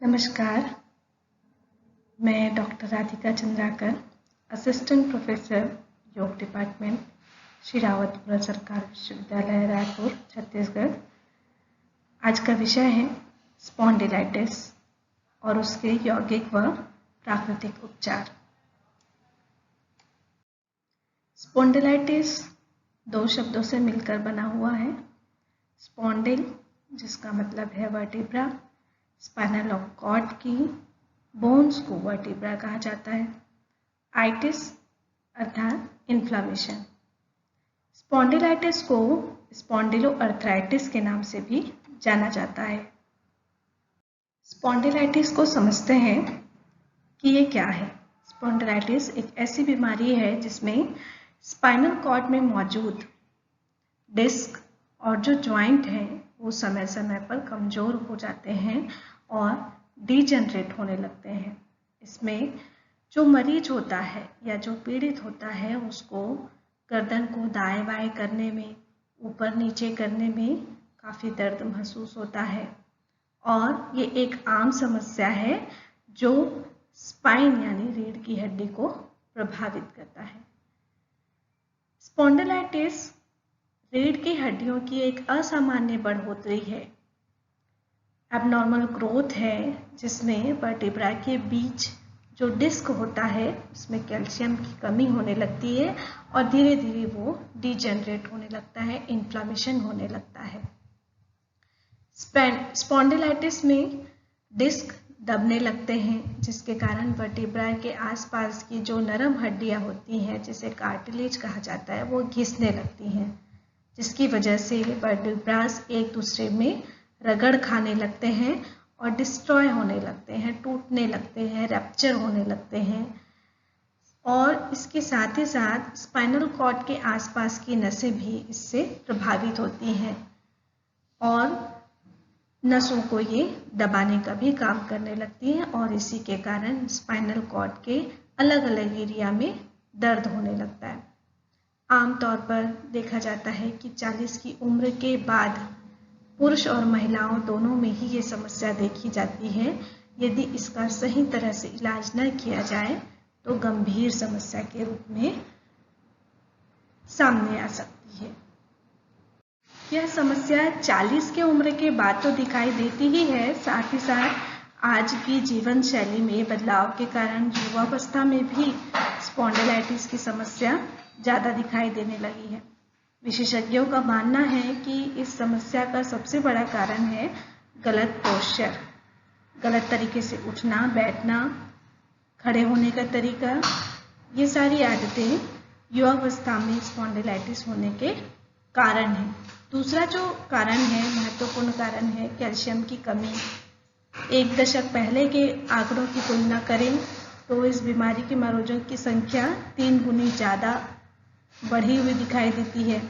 नमस्कार, मैं doctor Radhika Chandrakar, assistant professor योग डिपार्टमेंट, श्री रावतपुरा सरकार विश्वविद्यालय रायपुर, छत्तीसगढ़। आज का विषय है स्पॉन्डिलाइटिस और उसके यौगिक व प्राकृतिक उपचार। स्पॉन्डिलाइटिस दो शब्दों से मिलकर बना हुआ है। स्पॉन्डिल, जिसका मतलब है वर्टिब्रा, स्पाइनल कॉर्ड की बोन्स को वर्टिब्रा कहा जाता है। आइटिस अर्थात इन्फ्लामेशन। स्पॉन्डिलाइटिस को स्पॉन्डिलोआर्थराइटिस के नाम से भी जाना जाता है। स्पॉन्डिलाइटिस को समझते हैं कि ये क्या है। स्पॉन्डिलाइटिस एक ऐसी बीमारी है जिसमें स्पाइनल कॉर्ड में मौजूद डिस्क और जो जॉइंट हैं वो समय समय पर कमज़ोर हो जाते हैं और डीजनरेट होने लगते हैं। इसमें जो मरीज होता है या जो पीड़ित होता है उसको गर्दन को दाएं बाएं करने में, ऊपर नीचे करने में काफ़ी दर्द महसूस होता है और ये एक आम समस्या है जो स्पाइन यानी रीढ़ की हड्डी को प्रभावित करता है। स्पॉन्डिलाइटिस रीढ़ की हड्डियों की एक असामान्य बढ़ोतरी है, एबनॉर्मल ग्रोथ है, जिसमें वर्टिब्रा के बीच जो डिस्क होता है उसमें कैल्शियम की कमी होने लगती है और धीरे धीरे वो डीजनरेट होने लगता है, इन्फ्लामेशन होने लगता है। स्पॉन्डिलाइटिस में डिस्क दबने लगते हैं, जिसके कारण वर्टिब्रा के आसपास की जो नरम हड्डियां होती हैं, जिसे कार्टिलेज कहा जाता है, वो घिसने लगती हैं, जिसकी वजह से वर्टिब्रास एक दूसरे में रगड़ खाने लगते हैं और डिस्ट्रॉय होने लगते हैं, टूटने लगते हैं, रैप्चर होने लगते हैं। और इसके साथ ही साथ स्पाइनल कॉर्ड के आसपास की नसें भी इससे प्रभावित होती हैं और नसों को ये दबाने का भी काम करने लगती हैं और इसी के कारण स्पाइनल कॉर्ड के अलग अलग एरिया में दर्द होने लगता है। आमतौर पर देखा जाता है कि 40 की उम्र के बाद पुरुष और महिलाओं दोनों में ही ये समस्या देखी जाती है। यदि इसका सही तरह से इलाज न किया जाए तो गंभीर समस्या के रूप में सामने आ सकती है। यह समस्या 40 की उम्र के बाद तो दिखाई देती ही है, साथ ही साथ आज की जीवन शैली में बदलाव के कारण युवावस्था में भी स्पॉन्डिलाइटिस की समस्या ज़्यादा दिखाई देने लगी है। विशेषज्ञों का मानना है कि इस समस्या का सबसे बड़ा कारण है गलत पोस्चर, गलत तरीके से उठना, बैठना, खड़े होने का तरीका। ये सारी आदतें युवावस्था में स्पॉन्डिलाइटिस होने के कारण हैं। दूसरा जो कारण है, महत्वपूर्ण कारण है कैल्शियम की कमी। एक दशक पहले के आंकड़ों की तुलना करें तो इस बीमारी के मरीजों की संख्या 3 गुनी ज़्यादा बढ़ी हुई दिखाई देती है।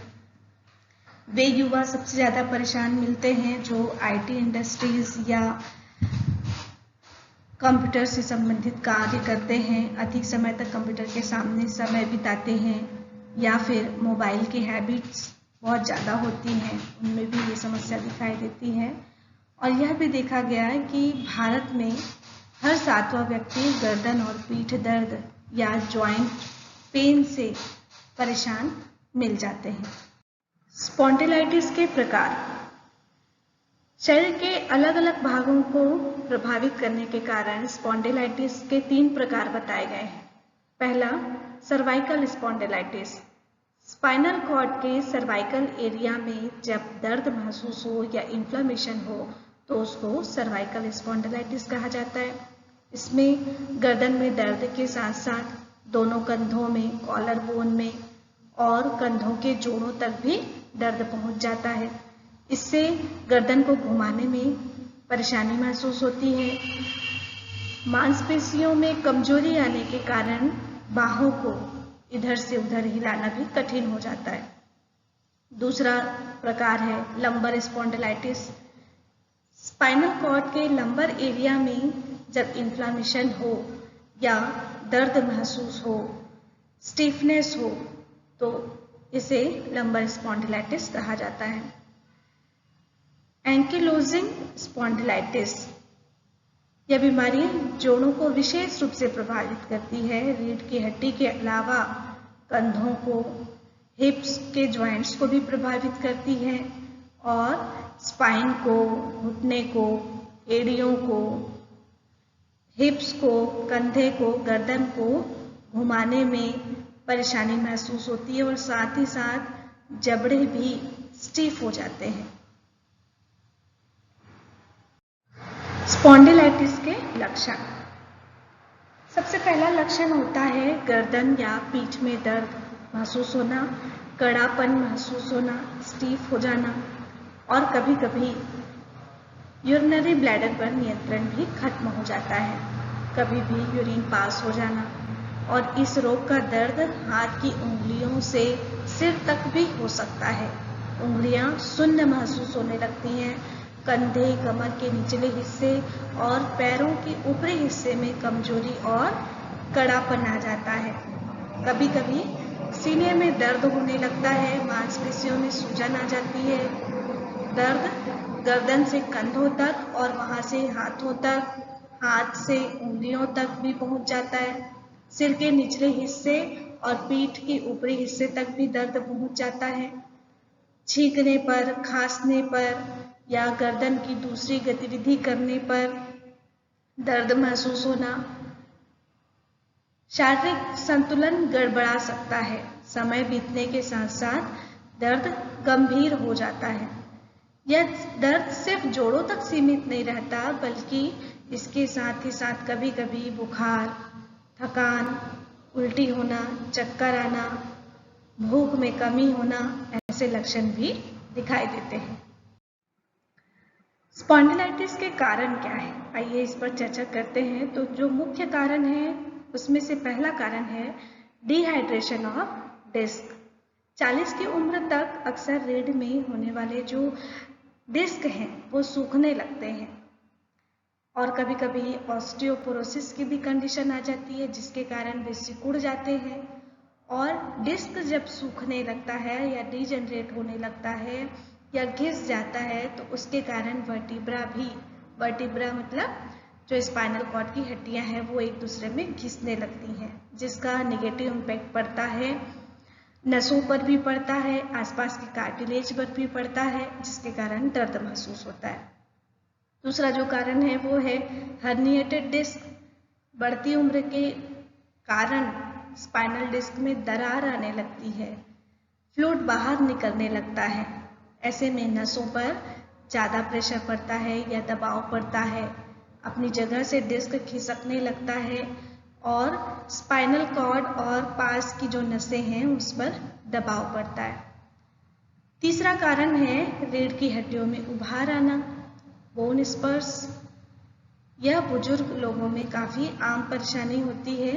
वे युवा सबसे ज़्यादा परेशान मिलते हैं जो आईटी इंडस्ट्रीज या कंप्यूटर से संबंधित कार्य करते हैं, अधिक समय तक कंप्यूटर के सामने समय बिताते हैं, या फिर मोबाइल की हैबिट्स बहुत ज़्यादा होती हैं, उनमें भी ये समस्या दिखाई देती है। और यह भी देखा गया है कि भारत में हर 7वां व्यक्ति गर्दन और पीठ दर्द या जॉइंट पेन से परेशान मिल जाते हैं। स्पॉन्डिलाइटिस के प्रकार। शरीर के अलग अलग भागों को प्रभावित करने के कारण स्पॉन्डिलाइटिस के 3 प्रकार बताए गए हैं। पहला, सर्वाइकल स्पॉन्डिलाइटिस। स्पाइनल कॉर्ड के सर्वाइकल एरिया में जब दर्द महसूस हो या इन्फ्लामेशन हो तो उसको सर्वाइकल स्पॉन्डिलाइटिस कहा जाता है। इसमें गर्दन में दर्द के साथ साथ दोनों कंधों में, कॉलर बोन में और कंधों के जोड़ों तक भी दर्द पहुंच जाता है। इससे गर्दन को घुमाने में परेशानी महसूस होती है। मांसपेशियों में कमजोरी आने के कारण बाहों को इधर से उधर हिलाना भी कठिन हो जाता है। दूसरा प्रकार है लंबर स्पॉन्डिलाइटिस। स्पाइनल कॉर्ड के लंबर एरिया में जब इन्फ्लामेशन हो या दर्द महसूस हो, स्टिफनेस हो, तो इसे लंबर स्पॉन्डिलाइटिस कहा जाता है। एंकिलोजिंग स्पॉन्डिलाइटिस यह बीमारी जोड़ों को विशेष रूप से प्रभावित करती है। रीढ़ की हड्डी के अलावा कंधों को, हिप्स के जॉइंट्स को भी प्रभावित करती है और स्पाइन को, घुटने को, एड़ियों को, हिप्स को, कंधे को, गर्दन को घुमाने में परेशानी महसूस होती है और साथ ही साथ जबड़े भी स्टीफ हो जाते हैं। स्पॉन्डिलाइटिस के लक्षण। सबसे पहला लक्षण होता है गर्दन या पीठ में दर्द महसूस होना, कड़ापन महसूस होना, स्टीफ हो जाना और कभी कभी यूरिनरी ब्लैडर पर नियंत्रण भी खत्म हो जाता है, कभी भी यूरिन पास हो जाना। और इस रोग का दर्द हाथ की उंगलियों से सिर तक भी हो सकता है। उंगलियां सुन्न महसूस होने लगती हैं, कंधे, कमर के निचले हिस्से और पैरों के ऊपरी हिस्से में कमजोरी और कड़ापन आ जाता है। कभी कभी सीने में दर्द होने लगता है, मांसपेशियों में सूजन आ जाती है। दर्द गर्दन से कंधों तक और वहां से हाथों तक, हाथ से उंगलियों तक भी पहुंच जाता है। सिर के निचले हिस्से और पीठ के ऊपरी हिस्से तक भी दर्द पहुंच जाता है। छींकने पर, खांसने पर या गर्दन की दूसरी गतिविधि करने पर दर्द महसूस होना। शारीरिक संतुलन गड़बड़ा सकता है। समय बीतने के साथ साथ दर्द गंभीर हो जाता है। यह दर्द सिर्फ जोड़ों तक सीमित नहीं रहता, बल्कि इसके साथ ही साथ कभी कभी बुखार, थकान, उल्टी होना, चक्कर आना, भूख में कमी होना, ऐसे लक्षण भी दिखाई देते हैं। स्पॉन्डिलाइटिस के कारण क्या है, आइए इस पर चर्चा करते हैं। तो जो मुख्य कारण है उसमें से पहला कारण है डिहाइड्रेशन ऑफ डिस्क। 40 की उम्र तक अक्सर रीढ़ में होने वाले जो डिस्क हैं वो सूखने लगते हैं और कभी कभी ऑस्टियोपोरोसिस की भी कंडीशन आ जाती है, जिसके कारण वे सिकुड़ जाते हैं। और डिस्क जब सूखने लगता है या डिजनरेट होने लगता है या घिस जाता है तो उसके कारण वर्टिब्रा मतलब जो स्पाइनल कॉर्ड की हड्डियां हैं वो एक दूसरे में घिसने लगती हैं, जिसका नेगेटिव इम्पैक्ट पड़ता है, नसों पर भी पड़ता है, आसपास के कार्टिलेज पर भी पड़ता है, जिसके कारण दर्द महसूस होता है। दूसरा जो कारण है वो है हर्निएटेड डिस्क। बढ़ती उम्र के कारण स्पाइनल डिस्क में दरार आने लगती है, फ्लूइड बाहर निकलने लगता है। ऐसे में नसों पर ज़्यादा प्रेशर पड़ता है या दबाव पड़ता है, अपनी जगह से डिस्क खिसकने लगता है और स्पाइनल कॉर्ड और पास की जो नसें हैं उस पर दबाव पड़ता है। तीसरा कारण है रीढ़ की हड्डियों में उभार आना, बोन स्पर्स। यह बुजुर्ग लोगों में काफ़ी आम परेशानी होती है।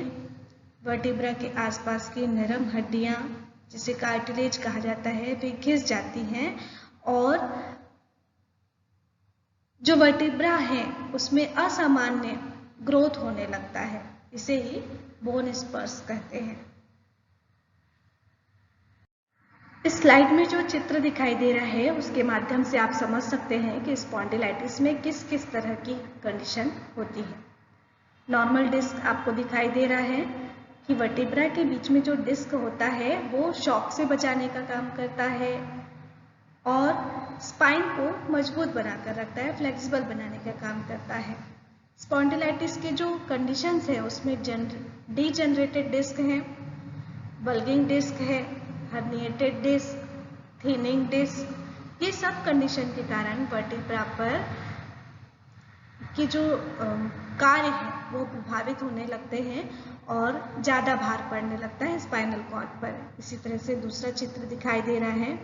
वर्टिब्रा के आसपास की नरम हड्डियां, जिसे कार्टिलेज कहा जाता है, वे घिस जाती हैं और जो वर्टिब्रा है उसमें असामान्य ग्रोथ होने लगता है, इसे ही बोन स्पर्स कहते हैं। इस स्लाइड में जो चित्र दिखाई दे रहा है उसके माध्यम से आप समझ सकते हैं कि स्पॉन्डिलाइटिस में किस किस तरह की कंडीशन होती है। नॉर्मल डिस्क आपको दिखाई दे रहा है कि वर्टिब्रा के बीच में जो डिस्क होता है वो शॉक से बचाने का काम करता है और स्पाइन को मजबूत बनाकर रखता है, फ्लेक्सिबल बनाने का काम करता है। स्पॉन्डिलाइटिस के जो कंडीशंस है उसमें डिजनरेटेड डिस्क है, बल्गिंग डिस्क है, हर्निएटेड डिस्क, थिनिंग डिस्क। ये सब कंडीशन के कारण वर्टिब्रा पर के जो कार्य है वो प्रभावित होने लगते हैं और ज़्यादा भार पड़ने लगता है स्पाइनल कॉर्ड पर। इसी तरह से दूसरा चित्र दिखाई दे रहा है।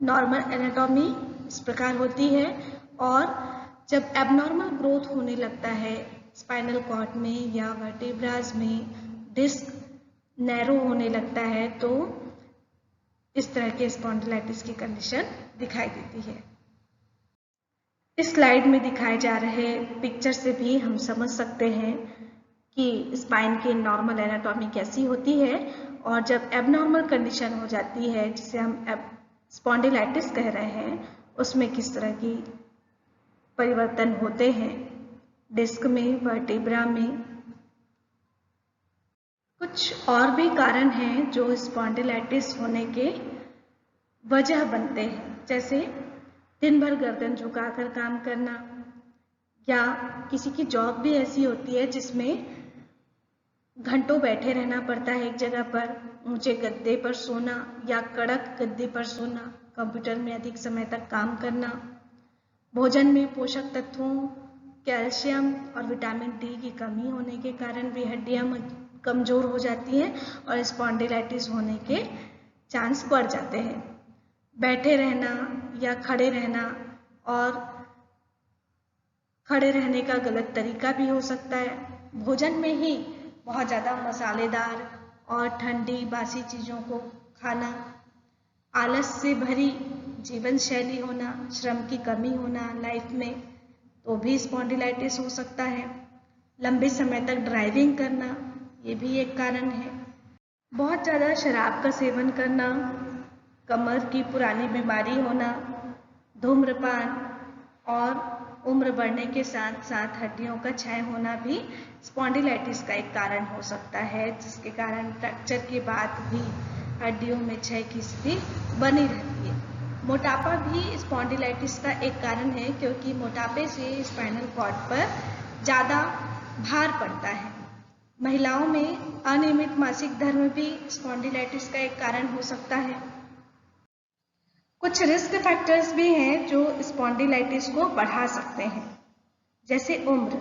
नॉर्मल एनाटॉमी इस प्रकार होती है और जब एबनॉर्मल ग्रोथ होने लगता है स्पाइनल कॉर्ड में या वर्टिब्राज में, डिस्क नैरो होने लगता है, तो इस तरह के स्पॉन्डिलाइटिस की कंडीशन दिखाई देती है। इस स्लाइड में दिखाए जा रहे पिक्चर से भी हम समझ सकते हैं कि स्पाइन की नॉर्मल एनाटॉमी कैसी होती है और जब एबनॉर्मल कंडीशन हो जाती है, जिसे हम स्पॉन्डिलाइटिस कह रहे हैं, उसमें किस तरह की परिवर्तन होते हैं। डिस्क में, वर्टेब्रा में। कुछ और भी कारण हैं जो स्पॉन्डिलाइटिस होने के वजह बनते हैं, जैसे दिन भर गर्दन झुकाकर काम करना, या किसी की जॉब भी ऐसी होती है जिसमें घंटों बैठे रहना पड़ता है एक जगह पर, ऊंचे गद्दे पर सोना या कड़क गद्दे पर सोना, कंप्यूटर में अधिक समय तक काम करना, भोजन में पोषक तत्वों, कैल्शियम और विटामिन डी की कमी होने के कारण भी हड्डियां कमजोर हो जाती हैं और स्पॉन्डिलाइटिस होने के चांस बढ़ जाते हैं। बैठे रहना या खड़े रहना, और खड़े रहने का गलत तरीका भी हो सकता है। भोजन में ही बहुत ज़्यादा मसालेदार और ठंडी बासी चीज़ों को खाना, आलस से भरी जीवन शैली होना, श्रम की कमी होना लाइफ में, तो भी स्पॉन्डिलाइटिस हो सकता है। लंबे समय तक ड्राइविंग करना, ये भी एक कारण है। बहुत ज़्यादा शराब का सेवन करना, कमर की पुरानी बीमारी होना, धूम्रपान और उम्र बढ़ने के साथ साथ हड्डियों का क्षय होना भी स्पॉन्डिलाइटिस का एक कारण हो सकता है, जिसके कारण फ्रैक्चर के बाद भी हड्डियों में क्षय की स्थिति बनी रहती है। मोटापा भी स्पॉन्डिलाइटिस का एक कारण है, क्योंकि मोटापे से स्पाइनल कॉर्ड पर ज़्यादा भार पड़ता है। महिलाओं में अनियमित मासिक धर्म भी स्पॉन्डिलाइटिस का एक कारण हो सकता है। कुछ रिस्क फैक्टर्स भी हैं जो स्पॉन्डिलाइटिस को बढ़ा सकते हैं, जैसे उम्र।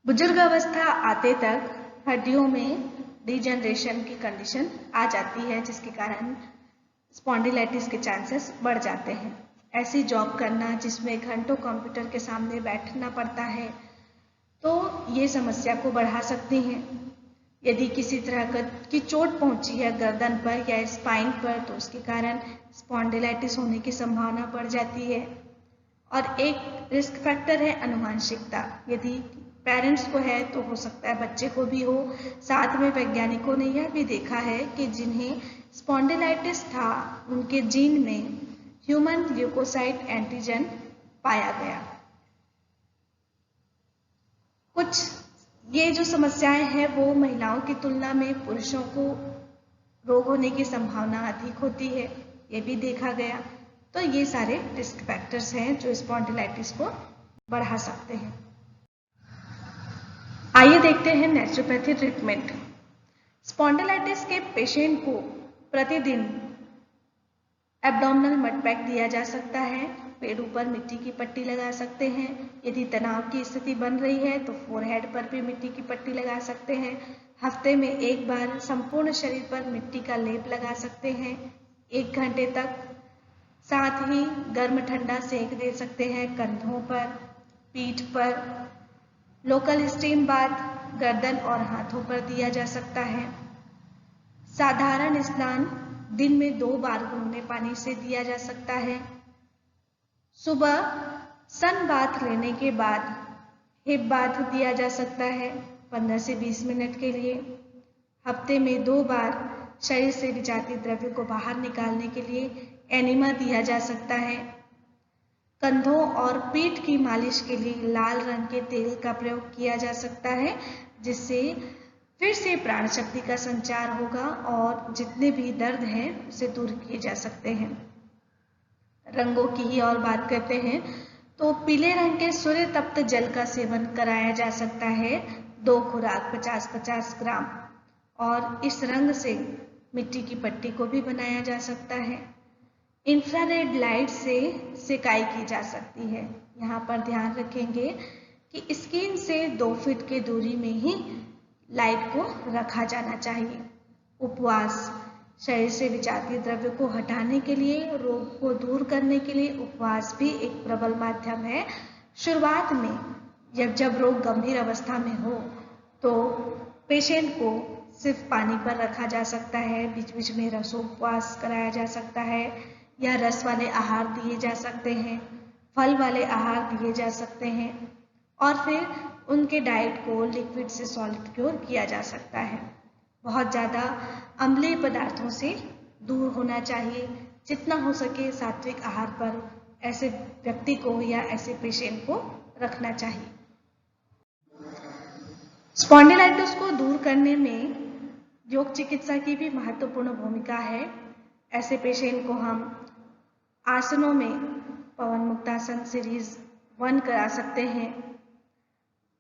बुजुर्ग अवस्था आते तक हड्डियों में डिजनरेशन की कंडीशन आ जाती है, जिसके कारण स्पॉन्डिलाइटिस के चांसेस बढ़ जाते हैं। ऐसी जॉब करना जिसमें घंटों कंप्यूटर के सामने बैठना पड़ता है, तो ये समस्या को बढ़ा सकती हैं। यदि किसी तरह की चोट पहुंची है गर्दन पर या स्पाइन पर, तो उसके कारण स्पॉन्डिलाइटिस होने की संभावना बढ़ जाती है। और एक रिस्क फैक्टर है आनुवंशिकता। यदि पेरेंट्स को है तो हो सकता है बच्चे को भी हो। साथ में वैज्ञानिकों ने यह भी देखा है कि जिन्हें स्पॉन्डिलाइटिस था, उनके जीन में ह्यूमन ल्यूकोसाइट एंटीजन पाया गया। कुछ ये जो समस्याएं हैं वो महिलाओं की तुलना में पुरुषों को रोग होने की संभावना अधिक होती है, ये भी देखा गया। तो ये सारे रिस्क फैक्टर्स हैं जो स्पॉन्डिलाइटिस को बढ़ा सकते हैं। आइए देखते हैं नेचुरोपैथी ट्रीटमेंट। स्पॉन्डिलाइटिस के पेशेंट को प्रतिदिन एब्डोमिनल मड पैक दिया जा सकता है। पेड़ों पर मिट्टी की पट्टी लगा सकते हैं। यदि तनाव की स्थिति बन रही है तो फोरहेड पर भी मिट्टी की पट्टी लगा सकते हैं। हफ्ते में एक बार संपूर्ण शरीर पर मिट्टी का लेप लगा सकते हैं 1 घंटे तक। साथ ही गर्म ठंडा सेक दे सकते हैं कंधों पर, पीठ पर। लोकल स्टीम बाथ गर्दन और हाथों पर दिया जा सकता है। साधारण स्नान दिन में 2 बार गुनगुने पानी से दिया जा सकता है। सुबह सन बाथ लेने के बाद हिप बाथ दिया जा सकता है 15 से 20 मिनट के लिए। हफ्ते में 2 बार शरीर से विजातीय द्रव्य को बाहर निकालने के लिए एनिमा दिया जा सकता है। कंधों और पीठ की मालिश के लिए लाल रंग के तेल का प्रयोग किया जा सकता है, जिससे फिर से प्राण शक्ति का संचार होगा और जितने भी दर्द हैं उसे दूर किए जा सकते हैं। रंगों की ही और बात करते हैं तो पीले रंग के सूर्य तप्त जल का सेवन कराया जा सकता है 2 खुराक 50-50 ग्राम। और इस रंग से मिट्टी की पट्टी को भी बनाया जा सकता है। इंफ्रारेड लाइट से सिकाई की जा सकती है। यहाँ पर ध्यान रखेंगे कि स्किन से 2 फीट की दूरी में ही लाइट को रखा जाना चाहिए। उपवास शरीर से विजातीय द्रव्य को हटाने के लिए, रोग को दूर करने के लिए उपवास भी एक प्रबल माध्यम है। शुरुआत में जब रोग गंभीर अवस्था में हो तो पेशेंट को सिर्फ पानी पर रखा जा सकता है। बीच बीच में रसोपवास कराया जा सकता है या रस वाले आहार दिए जा सकते हैं, फल वाले आहार दिए जा सकते हैं और फिर उनके डाइट को लिक्विड से सॉलिड क्योर किया जा सकता है। बहुत ज़्यादा अम्लीय पदार्थों से दूर होना चाहिए। जितना हो सके सात्विक आहार पर ऐसे व्यक्ति को या ऐसे पेशेंट को रखना चाहिए। स्पॉन्डिलाइटिस को दूर करने में योग चिकित्सा की भी महत्वपूर्ण भूमिका है। ऐसे पेशेंट को हम आसनों में पवन मुक्तासन सीरीज 1 करा सकते हैं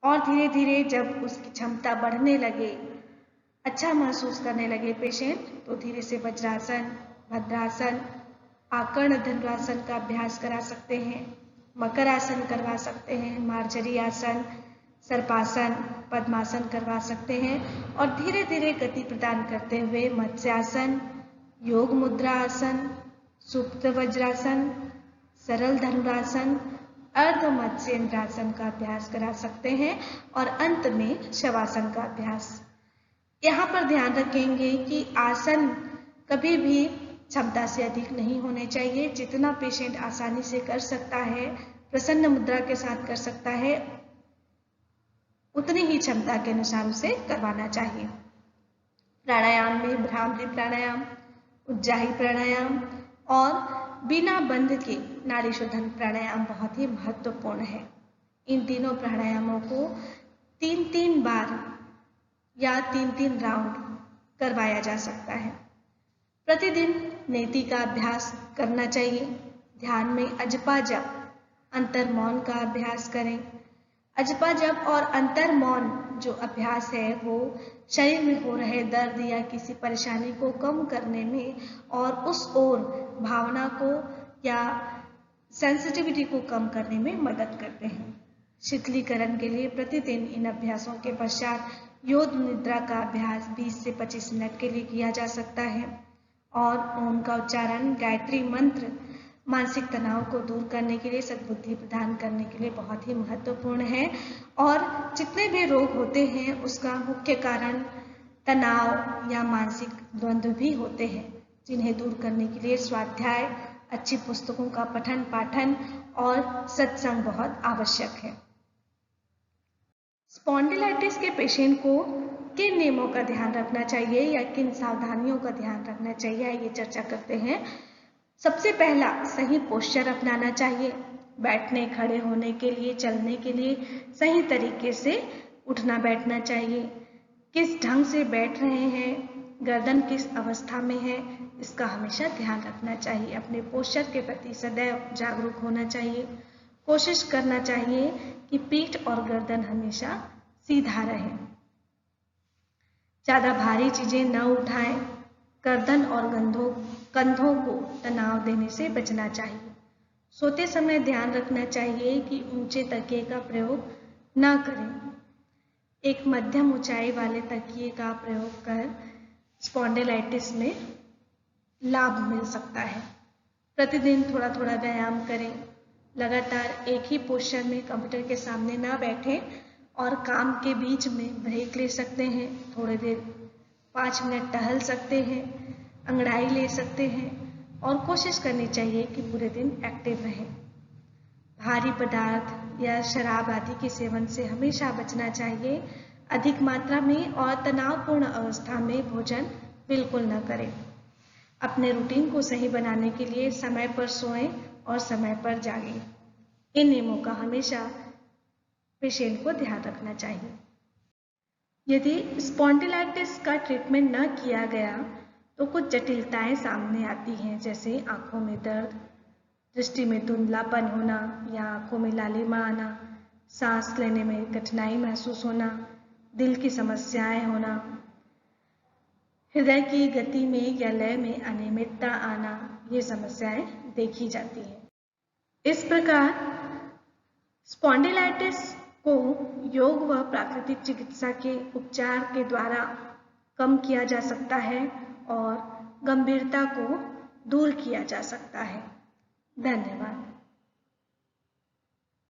और धीरे धीरे जब उसकी क्षमता बढ़ने लगे, अच्छा महसूस करने लगे पेशेंट, तो धीरे से वज्रासन, भद्रासन, आकर्ण धनुरासन का अभ्यास करा सकते हैं, मकर आसन करवा सकते हैं, मार्जरी आसन, सर्पासन, पद्मासन करवा सकते हैं और धीरे धीरे गति प्रदान करते हुए मत्स्यासन, योग मुद्रा आसन, सुप्त वज्रासन, सरल धनुरासन, अर्ध मत्स्येंद्रासन का अभ्यास करा सकते हैं और अंत में शवासन का अभ्यास। यहाँ पर ध्यान रखेंगे कि आसन कभी भी क्षमता से अधिक नहीं होने चाहिए। जितना पेशेंट आसानी से कर सकता है, प्रसन्न मुद्रा के साथ कर सकता है, उतनी ही क्षमता के अनुसार उसे करवाना चाहिए। प्राणायाम में भ्रामरी प्राणायाम, उज्जाई प्राणायाम और बिना बंध के नाड़ी शोधन प्राणायाम बहुत ही महत्वपूर्ण है। इन तीनों प्राणायामों को 3-3 बार या 3-3 राउंड करवाया जा सकता है। प्रतिदिन नेति का अभ्यास करना चाहिए। ध्यान में अजपा जप, अंतर मौन का अभ्यास करें। अजपा जप और अंतर मौन जो अभ्यास है वो शरीर में हो रहे दर्द या किसी परेशानी को कम करने में और उस ओर भावना को या सेंसिटिविटी को कम करने में मदद करते हैं। शीतलीकरण के लिए प्रतिदिन इन अभ्यासों के पश्चात योग निद्रा का अभ्यास 20 से 25 मिनट के लिए किया जा सकता है और ओम का उच्चारण, गायत्री मंत्र मानसिक तनाव को दूर करने के लिए, सद्बुद्धि प्रदान करने के लिए बहुत ही महत्वपूर्ण है। और जितने भी रोग होते हैं उसका मुख्य कारण तनाव या मानसिक द्वंद्व भी होते हैं, जिन्हें दूर करने के लिए स्वाध्याय, अच्छी पुस्तकों का पठन पाठन और सत्संग बहुत आवश्यक है। स्पॉन्डिलाइटिस के पेशेंट को किन नियमों का ध्यान रखना चाहिए या किन सावधानियों का ध्यान रखना चाहिए, ये चर्चा करते हैं। सबसे पहला, सही पोस्चर अपनाना चाहिए। बैठने, खड़े होने के लिए, चलने के लिए सही तरीके से उठना बैठना चाहिए। किस ढंग से बैठ रहे हैं, गर्दन किस अवस्था में है, इसका हमेशा ध्यान रखना चाहिए। अपने पोस्चर के प्रति सदैव जागरूक होना चाहिए। कोशिश करना चाहिए कि पीठ और गर्दन हमेशा सीधा रहे। ज़्यादा भारी चीजें न उठाएं। गर्दन और कंधों को तनाव देने से बचना चाहिए। सोते समय ध्यान रखना चाहिए कि ऊंचे तकिए का प्रयोग न करें। एक मध्यम ऊंचाई वाले तकिए का प्रयोग कर स्पॉन्डिलाइटिस में लाभ मिल सकता है। प्रतिदिन थोड़ा थोड़ा व्यायाम करें। लगातार एक ही पोस्चर में कंप्यूटर के सामने ना बैठें और काम के बीच में ब्रेक ले सकते हैं। थोड़ी देर 5 मिनट टहल सकते हैं, अंगड़ाई ले सकते हैं और कोशिश करनी चाहिए कि पूरे दिन एक्टिव रहें। भारी पदार्थ या शराब आदि के सेवन से हमेशा बचना चाहिए। अधिक मात्रा में और तनावपूर्ण अवस्था में भोजन बिल्कुल न करें। अपने रूटीन को सही बनाने के लिए समय पर सोएं और समय पर जागें। इन नियमों का हमेशा पेशेंट को ध्यान रखना चाहिए। यदि स्पॉन्डिलाइटिस का ट्रीटमेंट न किया गया तो कुछ जटिलताएं सामने आती हैं, जैसे आंखों में दर्द, दृष्टि में धुंधलापन होना या आंखों में लालिमा आना, सांस लेने में कठिनाई महसूस होना, दिल की समस्याएं होना, हृदय की गति में या लय में अनियमितता आना, ये समस्याएं देखी जाती हैं। इस प्रकार स्पॉन्डिलाइटिस को योग व प्राकृतिक चिकित्सा के उपचार के द्वारा कम किया जा सकता है और गंभीरता को दूर किया जा सकता है। धन्यवाद।